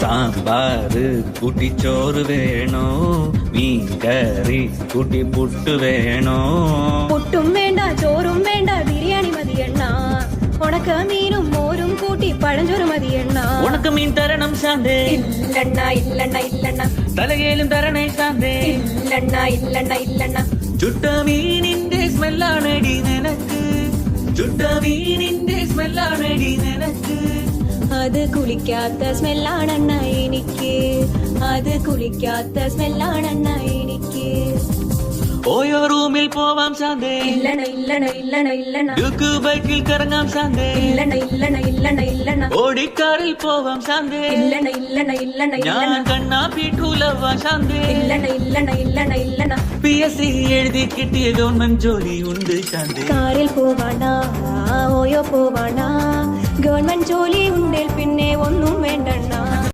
സാമ്പാറ് കൂട്ടി ചോറ് വേണോ മീൻ കറി കൂട്ടി പുട്ട് വേണോ പുട്ടും വേണ്ട ചോറും വേണ്ട ബിരിയാണി മതിയെണ്ണ ഉണക്ക മീനും മോരും കൂട്ടി പഴഞ്ചോറ് മതിയെണ്ണ ഉണക്ക മീൻ തരണം ശാന്തേ ഇല്ലണ്ണ ഇല്ലണ്ണ ഇല്ലണ്ണ തലകേലും തരണേ ശാന്തേ ഇല്ലണ്ണ ഇല്ലണ്ണ ഇല്ലണ്ണ ചുട്ട മീനിന്റെ സ്മെല്ലാണടി നിനക്ക് ചുട്ട മീനിന്റെ സ്മെല്ലാണടി നിനക്ക് അത് കുളിക്കാത്ത സ്മെല്ലാണെണ്ണ എനിക്ക് അത് കുളിക്കാത്ത സ്മെല്ലാണെണ്ണ എനിക്ക് ഓയോ റൂമിൽ പോവാം ശാന്തേ ഇല്ലണ ഇല്ലണ ഇല്ലണ ഇല്ലണ ഡ്യൂക്ക് ബൈക്കിൽ കറങ്ങാം ശാന്തേ ഇല്ലണ ഇല്ലണ ഇല്ലണ ഇല്ലണ ഓടിക്കാറിൽ പോവാം ശാന്തേ ഇല്ലണ ഇല്ലണ ഇല്ലണ ഞാൻ ഇല്ലണ കണ്ണാ പീട്ടൂലവാ ശാന്തേ ഇല്ലണ ഇല്ലണ ഇല്ലണ ഇല്ലണ PSC എഴുതി കിട്ടിയ ഗവൺമെന്റ് ജോലി ഉണ്ട് ശാന്തേ കാറിൽ പോവാണ ഓയോ പോവാണ ഗവൺമെന്റ് ജോലി ഉണ്ടേൽ പിന്നെ ഒന്നും വേണ്ടണ്ണ